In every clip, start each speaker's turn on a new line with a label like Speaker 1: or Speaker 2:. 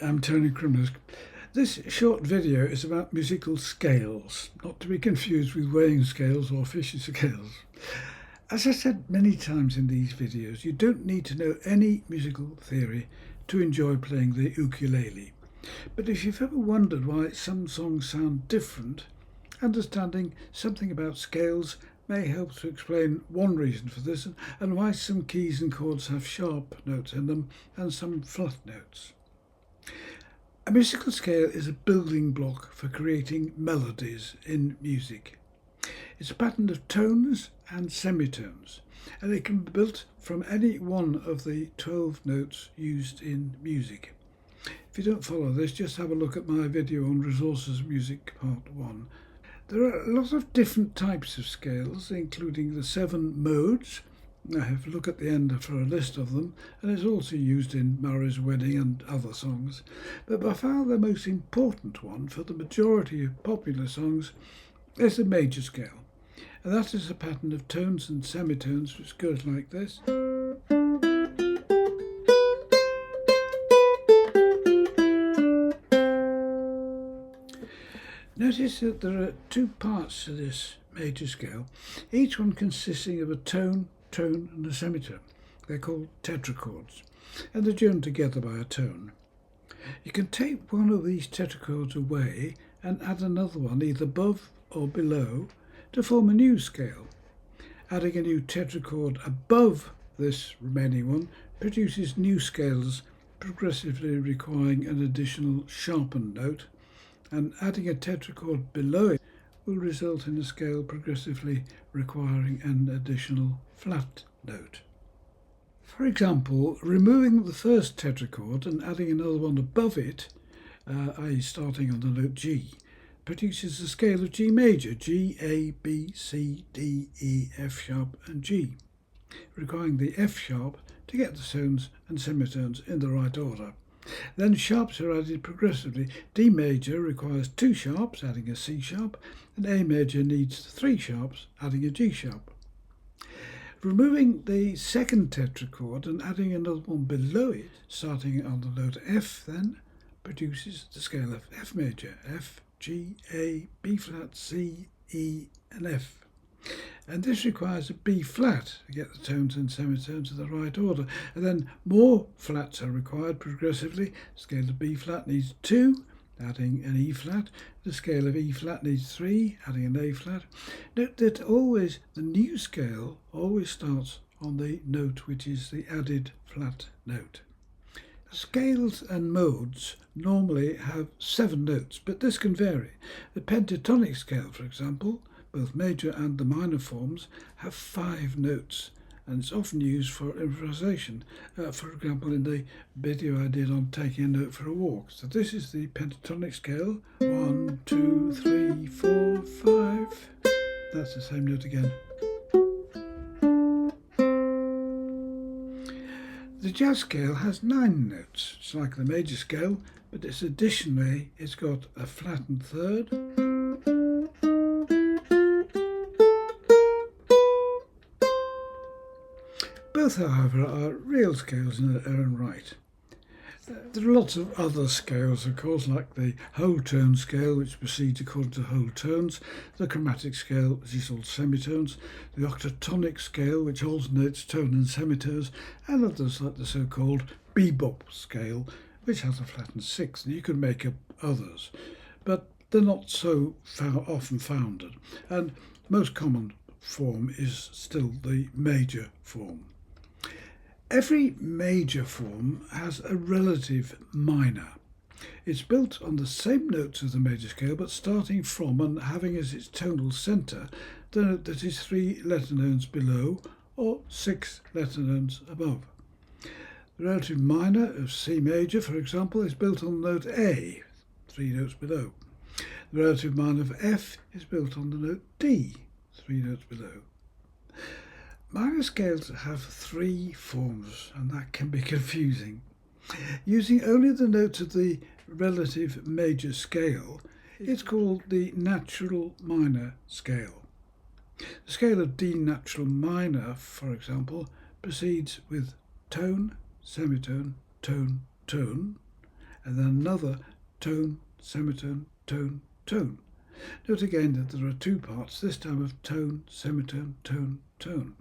Speaker 1: I'm Tony Crimler. This short video is about musical scales, not to be confused with weighing scales or Fisher scales. As I said many times in these videos, you don't need to know any musical theory to enjoy playing the ukulele. But if you've ever wondered why some songs sound different, understanding something about scales may help to explain one reason for this and why some keys and chords have sharp notes in them and some flat notes. A musical scale is a building block for creating melodies in music. It's a pattern of tones and semitones, and it can be built from any one of the 12 notes used in music. If you don't follow this, just have a look at my video on Resources Music Part 1. There are a lot of different types of scales, including the 7 modes. I have a look at the end for a list of them, and it's also used in Murray's Wedding and other songs. But by far the most important one for the majority of popular songs is the major scale. And that is a pattern of tones and semitones which goes like this. Notice that there are 2 parts to this major scale, each one consisting of a tone, and a semitone. They're called tetrachords, and they're joined together by a tone. You can take one of these tetrachords away and add another one either above or below to form a new scale. Adding a new tetrachord above this remaining one produces new scales progressively requiring an additional sharpened note, and adding a tetrachord below it will result in a scale progressively requiring an additional flat note. For example, removing the first tetrachord and adding another one above it, i.e. starting on the note G, produces a scale of G major, G, A, B, C, D, E, F sharp and G, requiring the F sharp to get the tones and semitones in the right order. Then sharps are added progressively. D major requires 2 sharps, adding a C sharp, and A major needs 3 sharps, adding a G sharp. Removing the second tetrachord and adding another one below it, starting on the note F, then produces the scale of F major, F, G, A, B flat, C, E, and F. And this requires a B flat to get the tones and semitones in the right order. And then more flats are required progressively. The scale of B flat needs 2, adding an E flat. The scale of E flat needs 3, adding an A flat. Note that the new scale always starts on the note which is the added flat note. Scales and modes normally have 7 notes, but this can vary. The pentatonic scale, for example, both major and the minor forms, have 5 notes, and it's often used for improvisation. For example, in the video I did on taking a note for a walk. So this is the pentatonic scale. 1, 2, 3, 4, 5. That's the same note again. The jazz scale has 9 notes. It's like the major scale, but it's got a flattened third, both, however, are real scales in their own right. There are lots of other scales, of course, like the whole tone scale, which proceeds according to whole tones, the chromatic scale, which is all semitones, the octatonic scale, which alternates tone and semitones, and others like the so-called bebop scale, which has a flattened 6th. And you can make up others, but they're not so often founded, and most common form is still the major form. Every major form has a relative minor. It's built on the same notes as the major scale, but starting from and having as its tonal centre the note that is 3 letter notes below or 6 letter notes above. The relative minor of C major, for example, is built on the note A, 3 notes below. The relative minor of F is built on the note D, 3 notes below. Minor scales have 3 forms, and that can be confusing. Using only the notes of the relative major scale, it's called the natural minor scale. The scale of D natural minor, for example, proceeds with tone, semitone, tone, tone, and then another tone, semitone, tone, tone. Note again that there are two parts, this time of tone, semitone, tone, tone.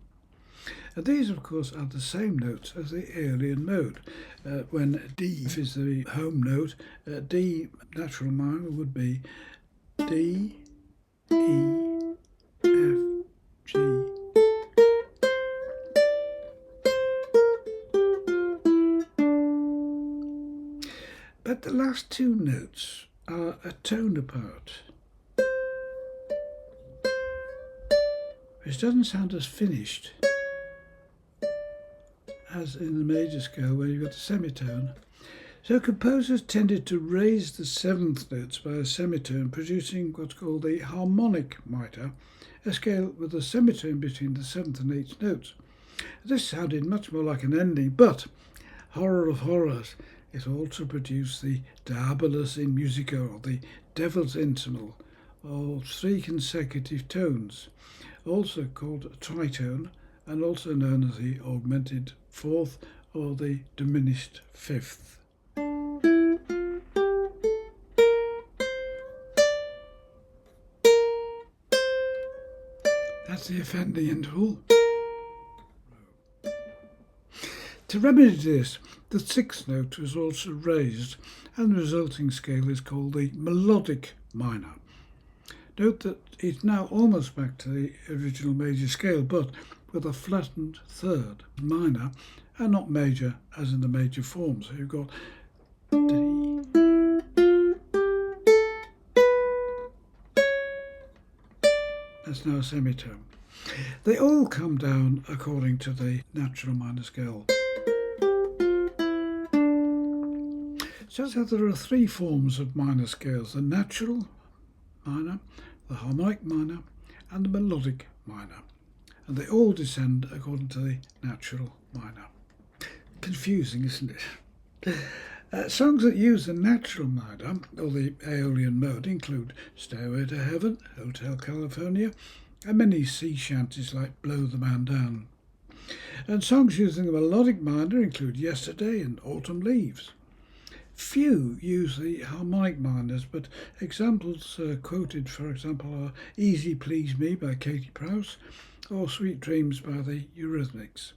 Speaker 1: And these, of course, are the same notes as the Aeolian mode. When D is the home note, D natural minor would be D, E, F, G. But the last two notes are a tone apart, which doesn't sound as finished as in the major scale where you've got a semitone. So composers tended to raise the seventh notes by a semitone, producing what's called the harmonic mitre, a scale with a semitone between the seventh and eighth notes. This sounded much more like an ending, but horror of horrors, it also produced the diabolus in musica, or the devil's interval, or three consecutive tones, also called a tritone, and also known as the augmented fourth or the diminished fifth. That's the offending interval. To remedy this, the sixth note was also raised, and the resulting scale is called the melodic minor. Note that it's now almost back to the original major scale, but with a flattened third minor and not major as in the major form. So you've got D, that's now a semitone. They all come down according to the natural minor scale. So there are three forms of minor scales: the natural minor, the harmonic minor, and the melodic minor. And they all descend according to the natural minor. Confusing, isn't it? Songs that use the natural minor, or the Aeolian mode, include Stairway to Heaven, Hotel California, and many sea shanties like Blow the Man Down. And songs using the melodic minor include Yesterday and Autumn Leaves. Few use the harmonic minors, but examples quoted, for example, are Easy Please Me by Katie Prowse or Sweet Dreams by the Eurythmics.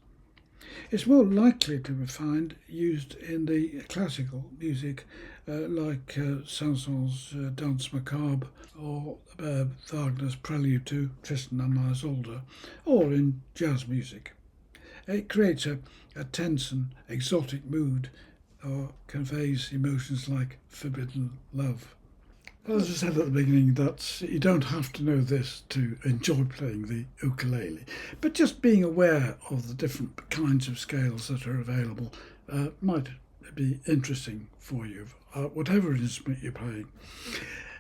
Speaker 1: It's more likely to be found used in the classical music like Saint-Saëns' Danse Macabre or Wagner's Prelude to Tristan and Isolde, or in jazz music. It creates a tense and exotic mood, or conveys emotions like forbidden love. As I said at the beginning, that you don't have to know this to enjoy playing the ukulele, but just being aware of the different kinds of scales that are available might be interesting for you, whatever instrument you're playing.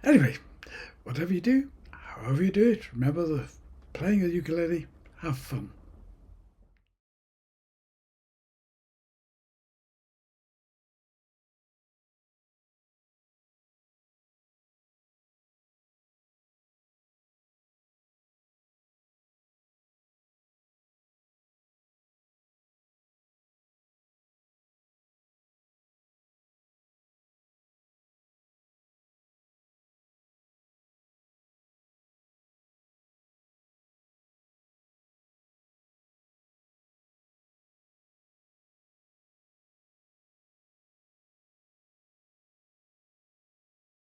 Speaker 1: Anyway, whatever you do, however you do it, remember that playing the ukulele, have fun.